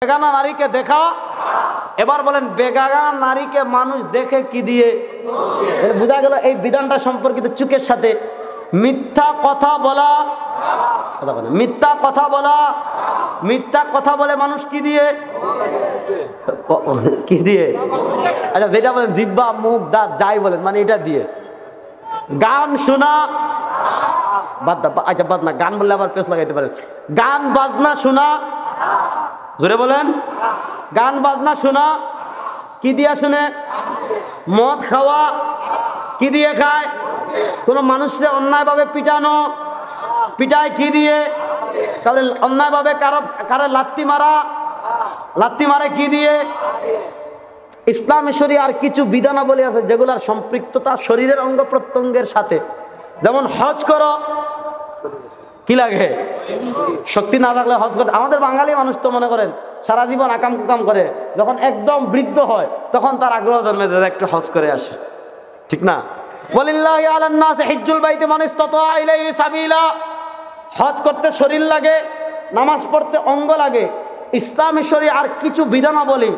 বেগানা নারীকে দেখা। এবার বলেন বেগানা নারীকে মানুষ দেখে কি দিয়ে? বোঝা গেল এই বিধানটা সম্পর্কিত চোখের সাথে। মিথ্যা কথা বলা, মিথ্যা কথা বলা, মিথ্যা কথা বলে মানুষ কি দিয়ে? কি দিয়ে? আচ্ছা যেটা বলেন জিহ্বা মুখ দাঁত যাই বলেন মানে এটা দিয়ে। গান শোনা, বাদ দা, আচ্ছা বাদ না, গান বললে আবার পেছ লাগাইতে পারে। গান বাজনা শোনা, জোরে বলেন। গান বাজনা শোনা কি দিয়া শুনে? মদ খাওয়া কি দিয়ে খায়? কোন মানুষকে অন্যায়ভাবে পিটানো, পিটায় কি দিয়ে? তাহলে অন্যায়ভাবে কারো লাত্তি মারা, লাত্তি মারে কি দিয়ে? ইসলামী শরীয়তের কিছু বিধানাবলী আছে যেগুলোর সম্পৃক্ততা শরীরের অঙ্গ প্রত্যঙ্গের সাথে। যেমন হজ করো, কি লাগে? শক্তি না থাকলে হজ করতে। আমাদের বাঙালি মানুষ তো মনে করেন সারা জীবন আকাম কুকাম করে, যখন একদম বৃদ্ধ হয় তখন তার আগ্রহ জন্মে যায় একটু হজ করে আসে, ঠিক না? ওয়ালিল্লাহি আলান নাসি হিজ্জুল বাইতি মান ইসতাতা ইলাইহি সাবিলা। হজ করতে শরীর লাগে, নামাজ পড়তে অঙ্গ লাগে। ইসলামী শরীয়তের আর কিছু বিধানাবলী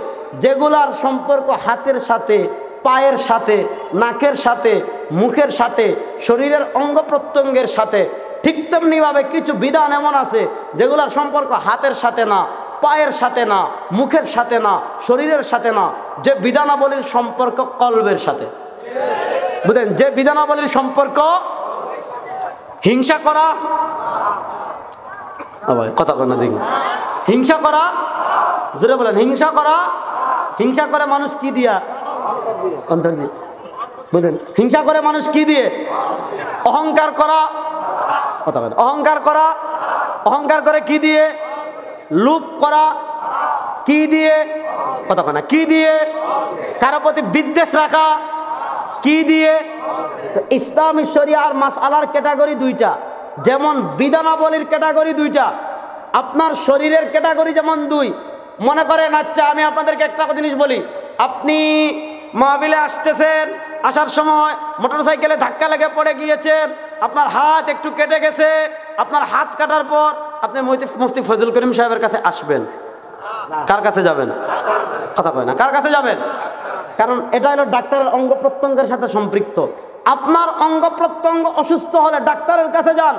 যেগুলার সম্পর্ক হাতের সাথে, পায়ের সাথে, নাকের সাথে, মুখের সাথে, শরীরের অঙ্গ প্রত্যঙ্গের সাথে। ঠিক তেমনিভাবে কিছু বিধান এমন আছে যেগুলার সম্পর্ক হাতের সাথে না, পায়ের সাথে না, মুখের সাথে না, শরীরের সাথে না। যে বিধানাবলীর সম্পর্ক কলবের সাথে, বুঝলেন? যে বিধানাবলীর সম্পর্ক হিংসা করা, কথা বলেন না দেখি, হিংসা করা, জোরে বলেন। হিংসা করা, হিংসা করে মানুষ কি দিয়া? অন্তর দিয়ে, বুঝলেন? হিংসা করে মানুষ কি দিয়ে? অহংকার করা, কথা বলেন। অহংকার করা, অহংকার করে কি দিয়ে? লোভ করা কি দিয়ে? কথা বলেন না, কি দিয়ে? কারো প্রতি বিদ্বেষ রাখা কি দিয়ে? তো ইসলামী শরীয়তের মাসআলার ক্যাটাগরি দুইটা, যেমন বিধানাবলীর ক্যাটাগরি দুইটা, আপনার শরীরের ক্যাটাগরি যেমন দুই। মনে করেন, আচ্ছা আমি আপনাদেরকে একটা জিনিস বলি, আপনি মাহফিলে আসতেছেন, আসার সময় মোটরসাইকেলে ধাক্কা লেগে পড়ে গিয়েছেন, আপনার হাত একটু কেটে গেছে। আপনার হাত কাটার পর আপনি মুফতি ফজলুল করিম সাহেবের কাছে আসবেন। কার কাছে যাবেন? কথা কয় না, কার কাছে যাবেন? কারণ এটা হলো ডাক্তারের অঙ্গ প্রত্যঙ্গের সাথে সম্পৃক্ত। আপনার অঙ্গ প্রত্যঙ্গ অসুস্থ হলে ডাক্তারের কাছে যান।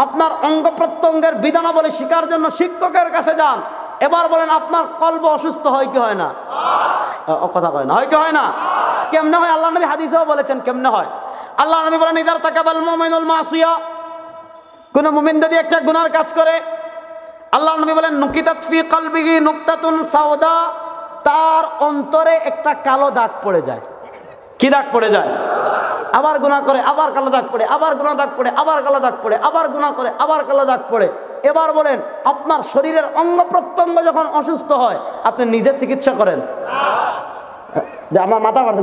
আপনার অঙ্গ প্রত্যঙ্গের বিধানাবলী শিখার জন্য শিক্ষকের কাছে যান। এবার বলেন আপনার কলব অসুস্থ হয় কি হয় না? কথা কয় না, হয় কি হয় না? কেমনে হয়? আল্লাহ নবী হাদিসেও বলেছেন কেমনে হয়। আল্লাহ নবী বলেন ইদার তাকাবাল মুমিনুল মাসিয়া, কোন মুমিন যদি একটা গুনার কাজ করে, আল্লাহ নবী বলেন নুকিতাত ফি কলবিহি নুকতাতুন সাওদা, তার অন্তরে একটা কালো দাগ পড়ে যায়। কি দাগ পড়ে যায়? আবার গুনাহ করে, আবার কালো দাগ পড়ে, আবার গুনাহ দাগ পড়ে, আবার কালো দাগ পড়ে, আবার গুনাহ করে, আবার কালো দাগ পড়ে। এবার বলেন আপনার শরীরের অঙ্গ প্রত্যঙ্গ যখন অসুস্থ হয় আপনি নিজে চিকিৎসা করেন? যে আমার মাথা কাটছে,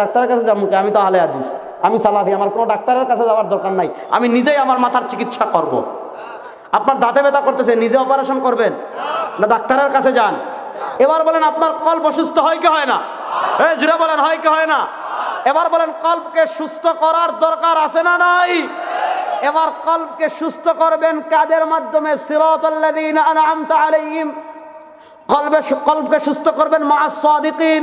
ডাক্তারের কাছে যাবো, আমি তো আলে হাদিস, আমি সালাফি, আমার কোনো ডাক্তারের কাছে যাওয়ার দরকার নাই, আমি নিজেই আমার মাথার চিকিৎসা করব। আপনার দাঁতে ব্যথা করতেছে, নিজে অপারেশন করবেন না ডাক্তারের কাছে যান? এবার বলেন আপনার কল্প অসুস্থ হয় কি হয় না? জুড়ে বলেন হয় কি হয় না? এবার বলেন কল্পকে সুস্থ করার দরকার আছে না নাই? এবার কল্পকে সুস্থ করবেন কাদের মাধ্যমে? সিরাতাল্লাযীনা আনআমতা আলাইহিম। কল্পকে সুস্থ করবেন মা'আস সাদিকিন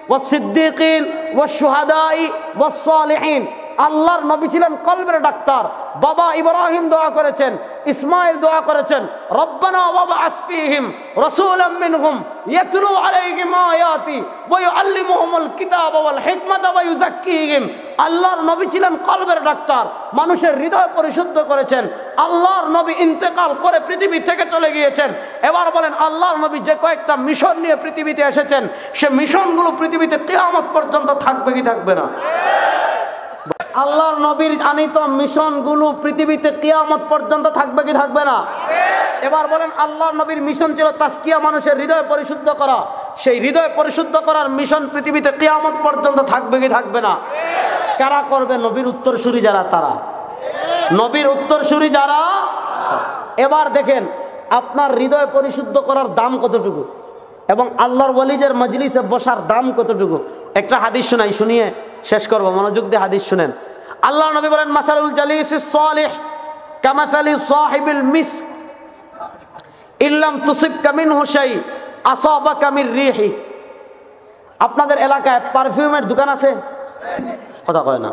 ওয়াস সিদ্দিকিন ওয়াস শুহাদাই ওয়াস সালিহিন। আল্লাহর নবী ছিলেন কলবের ডাক্তার। বাবা ইব্রাহিম দোয়া করেছেন, ইসমাইল দোয়া করেছেন, রব্বানা ওয়াবআস ফীহিম রাসূলাম মিনহুম ইয়াতলু আলাইহিম আয়াতি ওয়া ইউআল্লিমুহুমুল কিতাবা ওয়াল হিকমাতা ওয়া ইউযাক্কিহিম। আল্লাহর নবী ছিলেন কলবের ডাক্তার, মানুষের হৃদয় পরিশুদ্ধ করেছেন। আল্লাহর নবী ইন্তেকাল করে পৃথিবী থেকে চলে গিয়েছেন। এবার বলেন আল্লাহর নবী যে কয়েকটা মিশন নিয়ে পৃথিবীতে এসেছেন, সে মিশনগুলো পৃথিবীতে কিয়ামত পর্যন্ত থাকবে কি থাকবে না? আল্লাহর নবীর আনিত মিশনগুলো পৃথিবীতে কিয়ামত পর্যন্ত থাকবে কি থাকবে না? এবার বলেন আল্লাহর নবীর মিশন ছিল তাসকিয়া, মানুষের হৃদয় পরিশুদ্ধ করা। সেই হৃদয় পরিশুদ্ধ করার মিশন পৃথিবীতে কিয়ামত পর্যন্ত থাকবে কি থাকবে না? কারা করবে? নবীর উত্তরসূরি যারা, তারা। নবীর উত্তরসূরি যারা। এবার দেখেন আপনার হৃদয় পরিশুদ্ধ করার দাম কতটুকু এবং আল্লাহর ওয়ালিদের মজলিসে বসার দাম কতটুকু। একটা হাদিস শোনাই, শুনিয়ে শেষ করব, মনোযোগ দিয়ে হাদিস শুনেন। আল্লাহর নবী বলেন মাসালুল জালিসিস সালিহ কামাসালি সাহিবিল মিস্ক ইল্লাম তুসিবকা মিনহু শাই আসাবাকা মির রিহি। আপনাদের এলাকায় পারফিউমের দোকান আছে? কথা কয় না।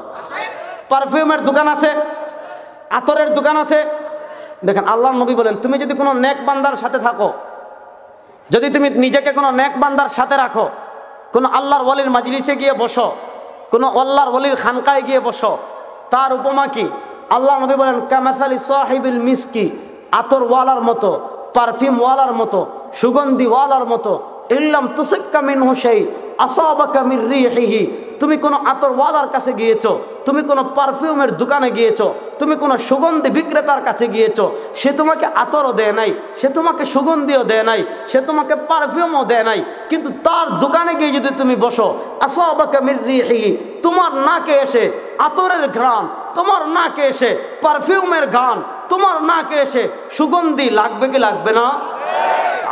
পারফিউমের দোকান আছে, আতরের দোকান আছে। দেখেন আল্লাহর নবী বলেন, তুমি যদি কোনো নেক বান্দার সাথে থাকো, যদি তুমি নিজেকে কোনো নেক বান্দার সাথে রাখো, কোনো আল্লাহর ওয়ালির মাজলিসে গিয়ে বসো, কোনো আল্লাহর ওয়ালির খানকায় গিয়ে বসো, তার উপমা কি? আল্লাহর নবী বলেন কামাসালি সাহিবিল মিসকি, আতর ওয়ালার মতো, পারফিউম ওয়ালার মতো, সুগন্ধি ওয়ালার মতো। ইল্লাম তুসিক্কা মিনহু শাই আসাবাকা মির রিহিহি। তুমি কোনো আতরওয়ালার কাছে গিয়েছো, তুমি কোনো পারফিউমের দোকানে গিয়েছো, তুমি কোনো সুগন্ধি বিক্রেতার কাছে গিয়েছো, সে তোমাকে আতরও দেয় নাই, সে তোমাকে সুগন্ধিও দেয় নাই, সে তোমাকে পারফিউমও দেয় নাই, কিন্তু তার দোকানে গিয়ে যদি তুমি বসো, আসাবাকা মির রিহিহি, তোমার নাকে এসে আতরের ঘ্রাণ, তোমার নাকে এসে পারফিউমের ঘ্রাণ, তোমার নাকে এসে সুগন্ধি লাগবে কি লাগবে না?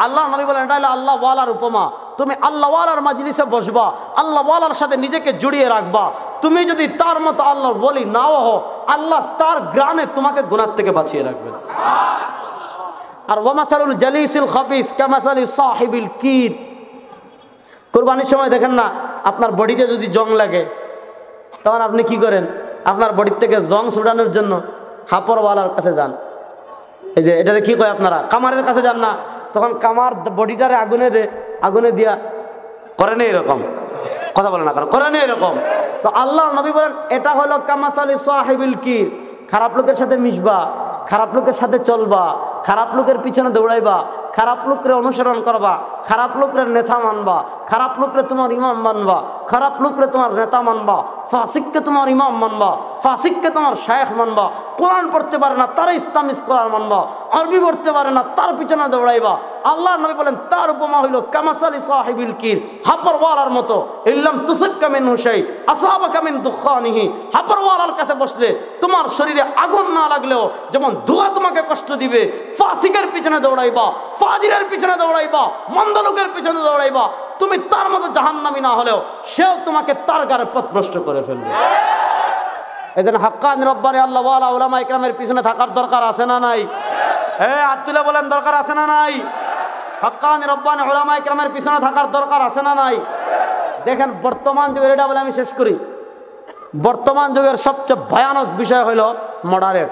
আল্লাহ নবী বলেন এটা হলো আল্লাহ ওয়ালার উপমা। তুমি আল্লাহ ওয়ালার মাজলিসে বসবা, আল্লাহ ওয়ালার সাথে নিজেকে জড়িয়ে রাখবা। তুমি যদি তার মতো আল্লাহর ওয়ালি নাও হও, আল্লাহ তার গ্রানে তোমাকে গুনাহ থেকে বাঁচিয়ে রাখবেন। আর ওয়ামাসালুল জালিসিল খাবিস কামাসালি সাহিবিল কির। কুরবানির সময় দেখেন না, আপনার বডিতে যদি জং লাগে, তখন আপনি কি করেন? আপনার বডির থেকে জং ছুটানোর জন্য হাপরওয়ালার কাছে যান। এই যে এটাতে কি কয় আপনারা, কামারের কাছে যান না? তখন কামার বডিটারে আগুনে দিয়া করে নেই এরকম, কথা বলে না, করে নেই এরকম। তো আল্লাহ নবী বলেন এটা হলো কামাসালি সাহিবিল কির। খারাপ লোকের সাথে মিশবা, খারাপ লোকের সাথে চলবা, খারাপ লোকের পিছনে দৌড়াইবা, খারাপ লোকের অনুসরণ করবা, খারাপ লোকের নেতা মানবা, খারাপ লোকরে তোমার ইমাম মানবা, খারাপ লোকরে তোমার নেতা মানবা, ফাসিককে তোমার ইমাম মানবা, ফাসিককে তোমার শায়েখ মানবা, কোরআন পড়তে পারে না তার ইসলামিক স্কলার মানবা, আরবি পড়তে পারে না তার পিছনে দৌড়াইবা। আল্লাহর নবী বলেন তার উপমা হইল কামাসালি সাহিবিল কির, হাপরওয়ালার মতো। ইল্লাম তুসিক্কা মিনহু শাই আসাবাকা মিন দুখানিহি। হাপরওয়ালার কাছে বসলে তোমার শরীরে আগুন না লাগলেও যেমন ধোঁয়া তোমাকে কষ্ট দিবে, ফাসিকের পিছনে দৌড়াইবা, ফাজিরের পিছনে দৌড়াইবা, মন্দ লোকের পিছনে দৌড়াইবা, তুমি তার মতো জাহান্নামী না হলেও সেও তোমাকে তার গায়ে পথভ্রষ্ট করে ফেলবে। এজন্য হাক্কানি রব্বানি আল্লাহ ওয়ালা উলামা ইকরামের পিছনে থাকার দরকার আছে না নাই? হ্যাঁ, হাত তুলে বলেন দরকার আছে না নাই? হাক্কানি রব্বানি উলামা ইকরামের পিছনে থাকার দরকার আছে না নাই? দেখেন বর্তমান যুগের, এটা বলে আমি শেষ করি, বর্তমান যুগের সবচেয়ে ভয়ানক বিষয় হলো মডারেট।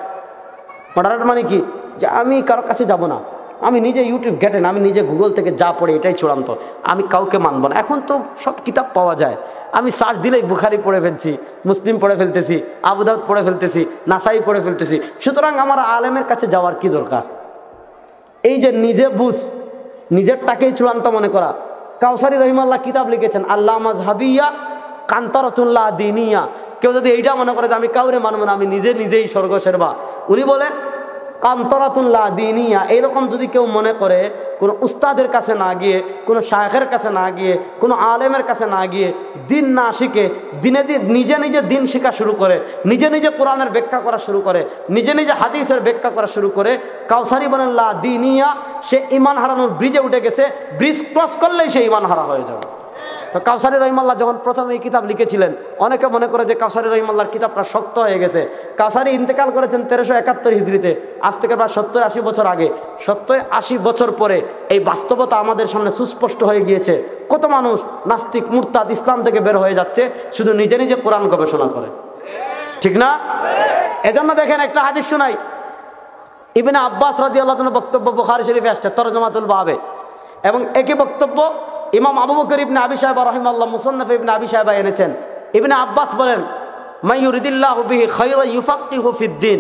মডারেট মানে কি? যে আমি কারোর কাছে যাব না, আমি নিজে ইউটিউব ঘেটেন, আমি নিজে গুগল থেকে যা পড়ি এটাই চূড়ান্ত, আমি কাউকে মানব না। এখন তো সব কিতাব পাওয়া যায়, আমি সার্চ দিলেই বুখারি পড়ে ফেলছি, মুসলিম পড়ে ফেলতেছি, আবু দাউদ পড়ে ফেলতেছি, নাসাই পড়ে ফেলতেছি। সুতরাং আমার আলেমের কাছে যাওয়ার কি দরকার? এই যে নিজে বুঝ, নিজেরটাকেই চূড়ান্ত মনে করা। কাউসারি রহিমাল্লাহ কিতাব লিখেছেন আল্লাহ মাজহাবিয়া কান্তারাতুল্লাহ দিনিয়া। কেউ যদি এইটা মনে করে যে আমি কাউরে মানব না, আমি নিজেই স্বর্গসেরবা, উনি বলেন কান্তরাতুল্লাহ দিনিয়া। এইরকম যদি কেউ মনে করে, কোনো উস্তাদের কাছে না গিয়ে, কোনো শায়েখের কাছে না গিয়ে, কোনো আলেমের কাছে না গিয়ে, দিন না শিখে নিজে নিজে দিন শেখা শুরু করে, নিজে নিজে কোরআনের ব্যাখ্যা করা শুরু করে, নিজে নিজে হাদিসের ব্যাখ্যা করা শুরু করে, কাউসারি বলেন লা দিনিয়া, সে ইমান হারানোর ব্রিজে উঠে গেছে। ব্রিজ ক্রস করলেই সে ইমান হারা হয়ে যাবে। তো কাউসারি রহিমাল্লাহ যখন প্রথম এই কিতাব লিখেছিলেন, অনেকে মনে করে যে কাউসারি রহিমাল্লাহর কিতাবটা শক্ত হয়ে গেছে। কাউসারি ইন্তেকাল করেছেন 1371 হিজরিতে, আজ থেকে প্রায় 70-80 বছর আগে। 70-80 বছর পরে এই বাস্তবতা আমাদের সামনে সুস্পষ্ট হয়ে গিয়েছে। কত মানুষ নাস্তিক, মুরতাদ, ইসলাম থেকে বের হয়ে যাচ্ছে শুধু নিজে নিজে কোরআন গবেষণা করে, ঠিক না? এজন্য দেখেন একটা হাদিস শোনাই, ইবনে আব্বাস রাদিয়াল্লাহু আনহু বক্তব্য বুখারী শরীফে আসছে তরজমাতুল বাবে, এবং একই বক্তব্য ইমাম আবু বকর ইবনে আবি শায়বা রাহিমাহুল্লাহ মুসান্নাফ ইবনে আবি শায়বা এনেছেন। ইবনে আব্বাস বলেন মান ইউরিদিল্লাহু বিহি খায়রান ইউফাক্কিহু ফিদ্দিন,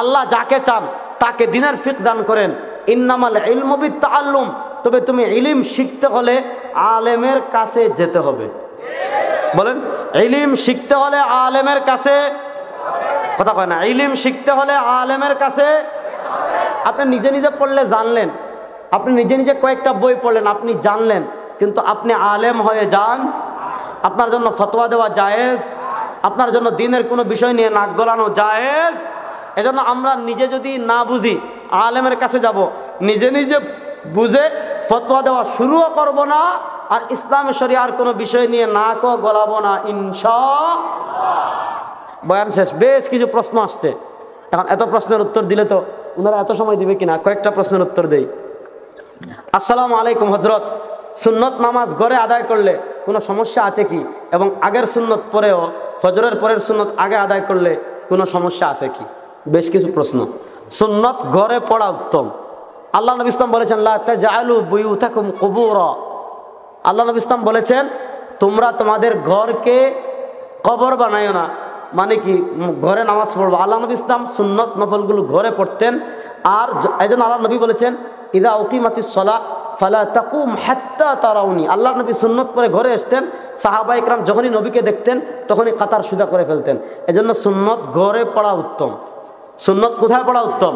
আল্লাহ যাকে চান তাকে দ্বীনের ফিকহ দান করেন। ইন্নামাল ইলমু বিত্তাআল্লুম, তবে তুমি ইলম শিখতে হলে আলেমের কাছে যেতে হবে। বলেন, ইলম শিখতে হলে আলেমের কাছে, কথা কয় না, ইলম শিখতে হলে আলেমের কাছে। আপনি নিজে নিজে পড়লে জানলেন, আপনি নিজে নিজে কয়েকটা বই পড়লেন, আপনি জানলেন, কিন্তু আপনি আলেম হয়ে যান, আপনার জন্য ফতোয়া দেওয়া জায়েজ, আপনার জন্য দ্বীনের কোনো বিষয় নিয়ে নাক গলানো জায়েজ। এজন্য আমরা নিজে যদি না বুঝি আলেমের কাছে যাব, নিজে নিজে বুঝে ফতোয়া দেওয়া শুরুও করব না, আর ইসলামী শরিয়ার কোনো বিষয় নিয়ে নাকও গলাবো না ইনশাআল্লাহ। বয়ান শেষ। বেশ কিছু প্রশ্ন আসছে, এখন এত প্রশ্নের উত্তর দিলে তো ওনারা এত সময় দিবে কিনা, কয়েকটা প্রশ্নের উত্তর দেই। আসসালামু আলাইকুম হজরত, সুন্নত নামাজ ঘরে আদায় করলে কোনো সমস্যা আছে কি, এবং আগের সুন্নত পরেও ফজরের পরের সুন্নত আগে আদায় করলে কোনো সমস্যা আছে কি? বেশ কিছু প্রশ্ন। সুন্নত ঘরে পড়া উত্তম। আল্লাহ নবী ইসলাম বলেছেন লা তাজআলু বুয়ুতাকুম কুবুরা। আল্লাহ নবী ইসলাম বলেছেন তোমরা তোমাদের ঘরকে কবর বানায়ো না, মানে কি ঘরে নামাজ পড়বো। আল্লাহ নবী ইসলাম সুন্নত নফলগুলো ঘরে পড়তেন। আর এই জন্য আল্লাহ নবী বলেছেন ইদা উকিমাতিস সালাহ ফালা তাকুম হাত্তা তারাউনি। আল্লাহ নবী সুন্নত পরে ঘরে আসতেন, সাহাবা ইকরাম যখনই নবীকে দেখতেন তখনই কাতার সুদা করে ফেলতেন। এজন্য সুন্নত ঘরে পড়া উত্তম। সুন্নত কোথায় পড়া উত্তম?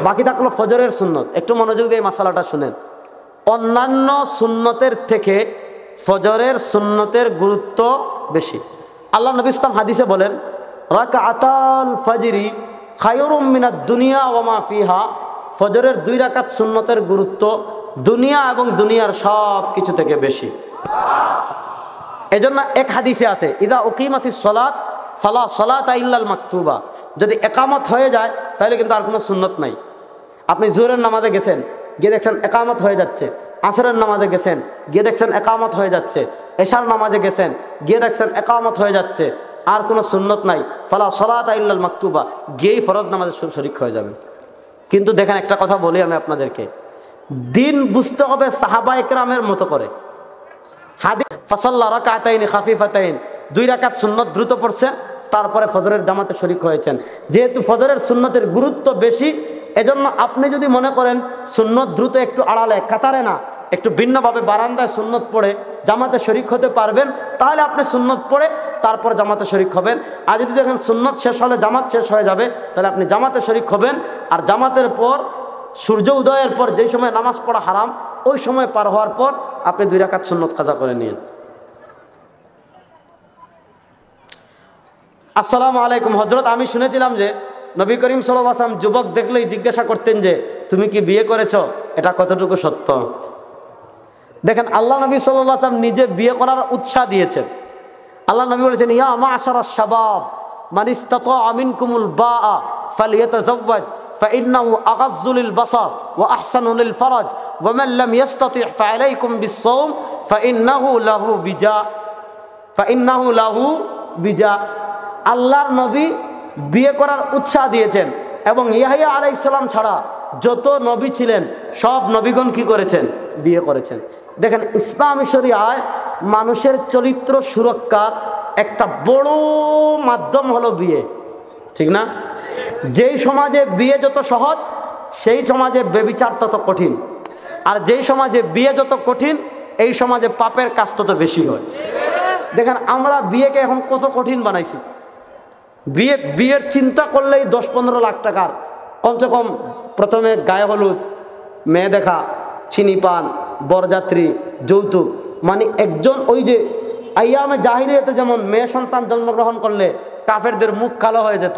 বাকি থাকলো ফজরের সুন্নত। একটু মনোযোগ দিয়ে এই মাসালাটা শুনেন। অন্যান্য সুন্নতের থেকে ফজরের সুন্নতের গুরুত্ব বেশি। আল্লাহ নবী ইসলাম হাদিসে বলেন রাকাতাল ফাজরি খায়রুম মিনাদ দুনিয়া ওয়া মা ফিহা। ফজরের 2 রাকাত সুন্নতের গুরুত্ব দুনিয়া এবং দুনিয়ার সব কিছু থেকে বেশি। এজন্য এক হাদিসে আছে ইদা উকিমাতিস সালাত ফালা সালাতা ইল্লাল মাকতুবা। যদি একামত হয়ে যায় তাহলে কিন্তু আর কোনো সুন্নত নাই। আপনি জোহরের নামাজে গেছেন, গিয়ে দেখছেন একামত হয়ে যাচ্ছে। আসরের নামাজে গেছেন, গিয়ে দেখছেন একামত হয়ে যাচ্ছে। এশার নামাজে গেছেন, গিয়ে দেখছেন একামত হয়ে যাচ্ছে, আর কোনো সুন্নত নাই। ফালা সালাতা ইল্লাল মাকতুবা, গিয়েই ফরজ নামাজে শরীক হয়ে যাবেন। কিন্তু দেখেন একটা কথা বলি আমি আপনাদেরকে, দিন বুঝতে হবে সাহাবা ইকরামের মতো করে। হাদিস ফাসাল্লা রাকাতাইন খাফিফাতাইন, 2 রাকাত সুন্নত দ্রুত পড়ছেন, তারপরে ফজরের জামাতে শরীক হয়েছেন। যেহেতু ফজরের সুন্নতের গুরুত্ব বেশি, এজন্য আপনি যদি মনে করেন সুন্নত দ্রুত একটু আড়ালে কাতারে না, একটু ভিন্নভাবে বারান্দায় সুন্নত পড়ে জামাতে শরীক হতে পারবেন, তাহলে আপনি সুন্নত পড়ে তারপর জামাতে শরীক হবেন। আর যদি দেখেন সুন্নত শেষ হলে জামাত শেষ হয়ে যাবে, তাহলে আপনি জামাতে শরীক হবেন। আর জামাতের পর সূর্য উদয়ের পর যেই সময় নামাজ পড়া হারাম, ওই সময় পার হওয়ার পর আপনি 2 রাকাত সুন্নত কাজা করে নিন। আসসালামু আলাইকুম হযরত, আমি শুনেছিলাম যে নবী করিম সাল্লাল্লাহু আলাইহি ওয়াসাল্লাম যুবক দেখলেই জিজ্ঞাসা করতেন যে তুমি কি বিয়ে করেছো, এটা কতটুকু সত্য? দেখেন আল্লাহ নবী সাল্লাল্লাহু আলাইহি ওয়াসাল্লাম নিজে বিয়ে করার উৎসাহ দিয়েছেন। আল্লাহ নবী বলেছেন ইয়া মা'শারাশ শাবাব মান ইসতাতা'a মিনকুমুল বা'a ফালইয়াতাযাওয়াজ ফাইন্নাহু আগাযযু লিল বাসার ওয়া আহসানু লিল ফারাজ ওয়া মান লাম ইসতাতি' ফাআলাইকুম বিস-সাওম ফাইন্নাহু লাহু বিজা। আল্লাহর নবী বিয়ে করার উৎসাহ দিয়েছেন, এবং ইয়াহইয়া আলাইহিস সালাম ছাড়া যত নবী ছিলেন সব নবীগণ কি করেছেন? বিয়ে করেছেন। দেখেন ইসলামী শরীয়তায় মানুষের চরিত্র সুরক্ষার একটা বড় মাধ্যম হলো বিয়ে, ঠিক না? যেই সমাজে বিয়ে যত সহজ, সেই সমাজে ব্যভিচার তত কঠিন। আর যেই সমাজে বিয়ে যত কঠিন, এই সমাজে পাপের কাজ তত বেশি হয়। দেখেন আমরা বিয়েকে এখন কত কঠিন বানাইছি। বিয়ের চিন্তা করলেই 10-15 লাখ টাকার কমসে কম। প্রথমে গায়ে হলুদ, মেয়ে দেখা, চিনি পান, বরযাত্রী, যৌতুক। মানে একজন ওই যে আইয়ামে জাহিলিয়াতে যেমন মেয়ে সন্তান জন্মগ্রহণ করলে কাফেরদের মুখ কালো হয়ে যেত,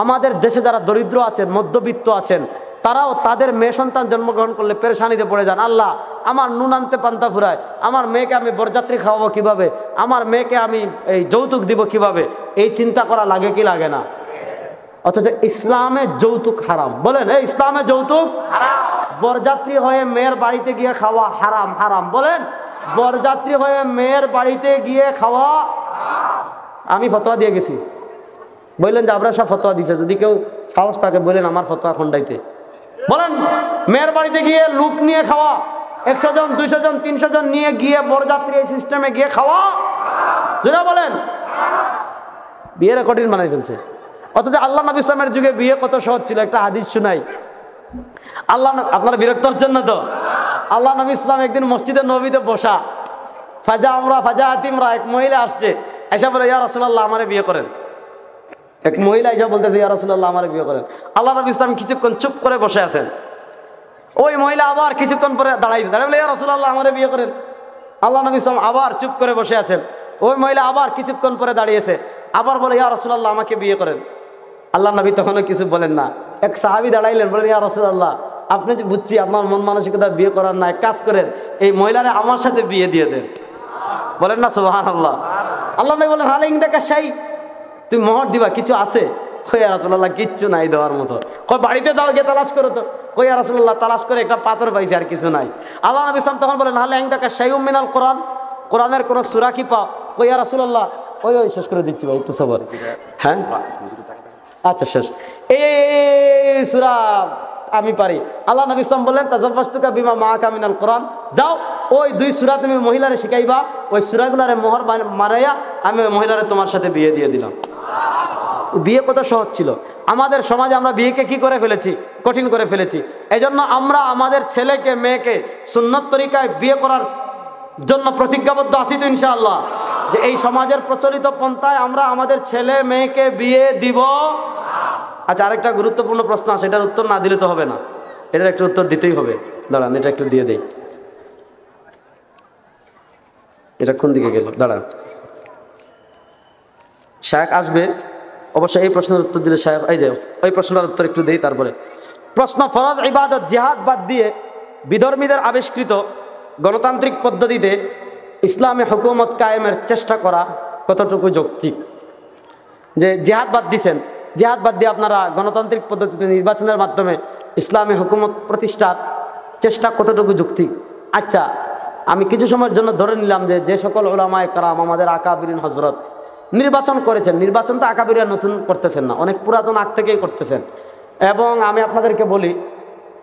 আমাদের দেশে যারা দরিদ্র আছেন, মধ্যবিত্ত আছেন, তারাও তাদের মেয়ে সন্তান জন্মগ্রহণ করলে পেরেশানিতে পড়ে যান। আল্লাহ, আমার নুন আনতে পান্তা ফুরায়, আমার মেয়েকে আমি বরযাত্রী খাওয়াবো কিভাবে, আমার মেয়েকে আমি এই যৌতুক দিব কিভাবে, এই চিন্তা করা লাগে কি লাগে না? অথচ ইসলামে যৌতুক হারাম। বলেন এই ইসলামে যৌতুক হারাম। বরযাত্রী হয়ে মেয়ের বাড়িতে গিয়ে খাওয়া হারাম। হারাম বলেন, বরযাত্রী হয়ে মেয়ের বাড়িতে গিয়ে খাওয়া। আমি ফতোয়া দিয়ে গেছি, বললেন যে আপনারা সব ফতোয়া দিছে, যদি কেউ সাহস থাকে বলেন আমার ফতোয়া খন্ডাইতে। বলেন মেয়ের বাড়িতে গিয়ে লুক নিয়ে খাওয়া, 100 জন 200 জন 300 জন নিয়ে গিয়ে বরযাত্রী এই সিস্টেমে গিয়ে খাওয়া, যারা বলেন বিয়ের কঠিন বানাই ফেলছে। অথচ আল্লাহ নবী ইসলামের যুগে বিয়ে কত সহজ ছিল। একটা হাদিস শুনাই, আল্লাহ, আপনারা বিরক্ত হচ্ছেন না তো? আল্লাহ নবী ইসলাম একদিন মসজিদে নবীতে বসা, ফাজা হাতিমরা এক মহিলা আসছে, এসে বলে ইয়া রাসূলুল্লাহ আমারে বিয়ে করেন। এক মহিলা এসে বলতেছে ইয়া রাসূলুল্লাহ আমারে বিয়ে করেন। আল্লাহ নবী ইসলাম কিছুক্ষণ চুপ করে বসে আছেন। ওই মহিলা আবার কিছুক্ষণ পরে দাঁড়াইছে, দাঁড়িয়ে বলে ইয়া রাসূলুল্লাহ আমারে বিয়ে করেন। আল্লাহ নবী ইসলাম আবার চুপ করে বসে আছেন। ওই মহিলা আবার কিছুক্ষণ পরে দাঁড়িয়েছে, আবার বলে ইয়া রাসূলুল্লাহ আমাকে বিয়ে করেন। আল্লাহ নবী তখনও কিছু বলেন না। এক সাহাবী দাঁড়াইলেন, বলেন ইয়া রাসূলুল্লাহ আপনি যে বুঝছি আপনার মন মানসিকতা বিয়ে করার না, এক কাজ করেন এই মহিলারে আমার সাথে বিয়ে দিয়ে দেন। বলেন না সুবহানাল্লাহ। আল্লাহ নবী বলেন হালিং দেখা সাই, তুই মোহর দিবা কিছু আছে? কই ইয়া রাসূলুল্লাহ কিচ্ছু নাই দেওয়ার মতো। কই বাড়িতে যাও গিয়ে তালাশ করো তো। কই ইয়া রাসূলুল্লাহ তালাশ করে একটা পাথর পাইছি আর কিছু নাই। আল্লাহ নবী সাল্লাল্লাহু আলাইহি ওয়াসাল্লাম তখন বলেন হাল ইনদাকা শাইউম মিনাল কোরআন, কোরআনের কোন সূরা কি পাও? কই ইয়া রাসূলুল্লাহ ওই শেষ করে দিচ্ছি ভাই, একটু সবর। হ্যাঁ আচ্ছা শেষ, এই সূরা আমি পারি। আল্লাহ নবী সাল্লাল্লাহু আলাইহি ওয়াসাল্লাম বললেন তাজাফফাসতুকা বিমা মাআকা মিনাল কোরআন, যাও ওই 2 সূরা তুমি মহিলারে শিখাইবা, ওই সূরাগুলারে মোহর মারাইয়া আমি মহিলারে তোমার সাথে বিয়ে দিয়ে দিলাম। বিয়ে কত সহজ ছিল। আমাদের সমাজে আমরা বিয়েকে কি করে ফেলেছি? কঠিন করে ফেলেছি। এজন্য আমরা আমাদের ছেলেকে মেয়েকে সুন্নত তরিকায় বিয়ে করার জন্য প্রতিজ্ঞাবদ্ধ আছি তো ইনশাআল্লাহ, যে এই সমাজের প্রচলিত পন্থায় আমরা আমাদের ছেলে মেয়েকে বিয়ে দিব। আচ্ছা আরেকটা গুরুত্বপূর্ণ প্রশ্ন আছে, এটার উত্তর না দিলে তো হবে না, এটার একটা উত্তর দিতেই হবে। দাঁড়ান এটা একটু দিয়ে দেই। এটা কোন দিকে গেল? দাঁড়ান, শায়েখ আসবে অবশ্যই এই প্রশ্নের উত্তর দিলে। শায়েখ এই যে ওই প্রশ্নটার উত্তর একটু দেই তারপরে। প্রশ্ন, ফরজ ইবাদত জিহাদ বাদ দিয়ে বিধর্মীদের আবিষ্কৃত গণতান্ত্রিক পদ্ধতিতে ইসলামী হুকুমত কায়েমের চেষ্টা করা কতটুকু যৌক্তিক? যে জিহাদ বাদ দিয়েছেন, জিহাদ বাদ দিয়ে আপনারা গণতান্ত্রিক পদ্ধতিতে নির্বাচনের মাধ্যমে ইসলামী হুকুমত প্রতিষ্ঠার চেষ্টা কতটুকু যৌক্তিক? আচ্ছা আমি কিছু সময়ের জন্য ধরে নিলাম যে যে সকল উলামায়ে কেরাম আমাদের আকাবিরিন হযরত নির্বাচন করেছেন, নির্বাচন তো আকাবিরা নতুন করতেছেন না, অনেক পুরাতন আগ থেকেই করতেছেন। এবং আমি আপনাদেরকে বলি,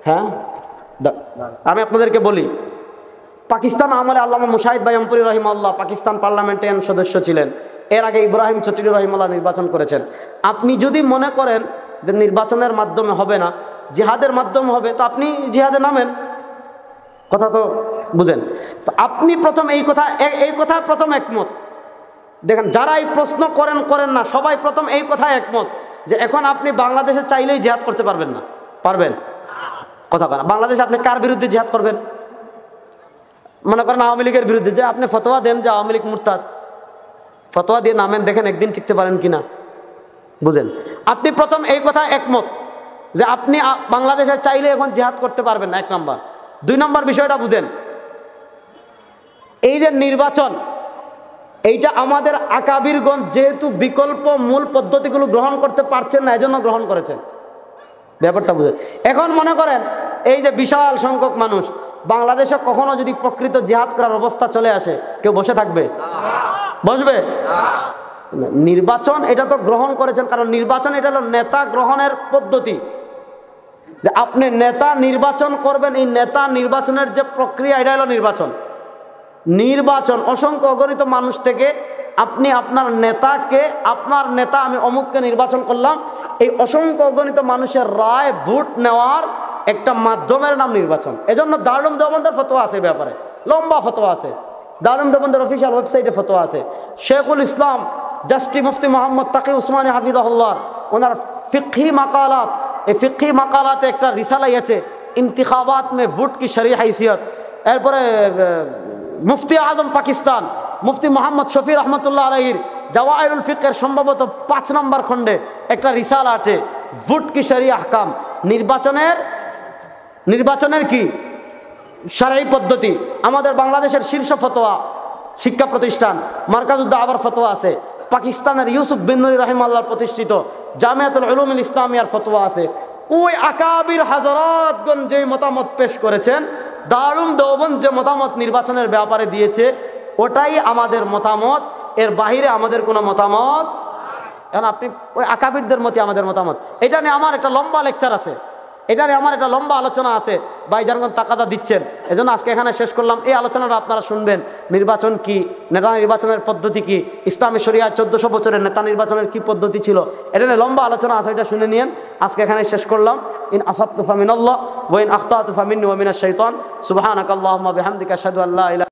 হ্যাঁ আমি আপনাদেরকে বলি, পাকিস্তান আমলে আল্লামা মুশাহিদ বাইয়ামপুরি রহিমাহুল্লাহ পাকিস্তান পার্লামেন্টের সদস্য ছিলেন। এর আগে ইব্রাহিম চৌধুরী রহিমাহুল্লাহ নির্বাচন করেছেন। আপনি যদি মনে করেন যে নির্বাচনের মাধ্যমে হবে না, জিহাদের মাধ্যমে হবে, তো আপনি জিহাদে নামেন। কথা তো বুঝেন? তো আপনি প্রথম এই কথা প্রথম একমত। দেখেন যারা এই প্রশ্ন করেন না, সবাই প্রথম এই কথায় একমত যে এখন আপনি বাংলাদেশে চাইলেই জিহাদ করতে পারবেন না। পারবেন? কথা বলেন। বাংলাদেশে আপনি কার বিরুদ্ধে জিহাদ করবেন? মনে করেন আওয়ামী লীগের বিরুদ্ধে, যে আপনি ফতোয়া দেন যে আওয়ামী লীগ মুরতাদ, ফতোয়া দিয়ে নামেন, দেখেন একদিন টিকতে পারেন কিনা। বুঝেন? আপনি প্রথম এই কথা একমত যে আপনি বাংলাদেশে চাইলে এখন জিহাদ করতে পারবেন না, 1 নম্বর। 2 নম্বর বিষয়টা বুঝেন, এই যে নির্বাচন, এইটা আমাদের আকাবিরগণ যেহেতু বিকল্প মূল পদ্ধতিগুলো গ্রহণ করতে পারছেন না, এজন্য গ্রহণ করেছেন। ব্যাপারটা বুঝেন? এখন মনে করেন এই যে বিশাল সংখ্যক মানুষ, বাংলাদেশে কখনো যদি প্রকৃত জিহাদ করার অবস্থা চলে আসে, কেউ বসে থাকবে? বসবে? নির্বাচন এটা তো গ্রহণ করেছেন, কারণ নির্বাচন এটা হলো নেতা গ্রহণের পদ্ধতি। আপনি নেতা নির্বাচন করবেন, এই নেতা নির্বাচনের যে প্রক্রিয়া, এটা হলো নির্বাচন। নির্বাচন অসংখ্য অগণিত মানুষ থেকে আপনি আপনার নেতাকে, আপনার নেতা আমি অমুককে নির্বাচন করলাম, এই অসংখ্য অগণিত মানুষের রায় ভোট নেওয়ার একটা মাধ্যমের নাম নির্বাচন। এজন্য দারুল দেওবন্দের ফতোয়া আছে, ব্যাপারে লম্বা ফতোয়া আছে। দারুল দেওবন্দের অফিসিয়াল ওয়েবসাইটে ফতোয়া আছে। শেখুল ইসলাম জাস্টি মুফতি মোহাম্মদ তাকি উসমানী হাফিজাহুল্লাহ ওনার ফিকহি মাকালাত, এই ফিকহি মাকালাতে একটা রিসালাই আছে ইন্তিখাবাত মে ভোট কি শরঈ হাইসিয়ত। এরপরে মুফতি আজম পাকিস্তান মুফতি মোহাম্মদ শফি রহমতুল্লাহ আলাইহির জাওয়াহিরুল ফিকহের সম্ভবত 5 নম্বর খণ্ডে একটা রিসালা আছে, ভোট কি শরঈ আহকাম, নির্বাচনের কি শরঈ পদ্ধতি। আমাদের বাংলাদেশের শীর্ষ ফতোয়া শিক্ষা প্রতিষ্ঠান মারকাজুদ দাওয়ার ফতোয়া আছে। পাকিস্তানের ইউসুফ বিন নুরি রাহিমাহুল্লাহ প্রতিষ্ঠিত জামিয়াতুল উলুমুল ইসলামিয়ার ফতোয়া আছে। ওই আকাবির হাজারাতগণ যে মতামত পেশ করেছেন, দারুল দেওবন্দ যে মতামত নির্বাচনের ব্যাপারে দিয়েছে, ওটাই আমাদের মতামত, এর বাহিরে আমাদের কোনো মতামত। এখন আপনি ওই আকাবিরদের মতে আমাদের মতামত, এটা নিয়ে আমার একটা লম্বা লেকচার আছে, এটা নিয়ে আমার একটা লম্বা আলোচনা আছে। ভাইজানগণ তাকাদা দিচ্ছেন, এজন্য আজকে এখানে শেষ করলাম। এই আলোচনাটা আপনারা শুনবেন, নির্বাচন কি, নেতা নির্বাচনের পদ্ধতি কি, ইসলামী শরিয়া 1400 বছরের নেতা নির্বাচনের কি পদ্ধতি ছিল, এটা নিয়ে লম্বা আলোচনা আছে, এটা শুনে নিয়েন। আজকে এখানে শেষ করলাম। ইন আসাবতু ফামিনাল্লাহ ওয়া ইন আখতাতু ফামিন্নি ওয়া মিনাশ শাইতান। সুবহানাকাল্লাহুম্মা বিহামদিকা আশহাদু আল্লা ইলাহা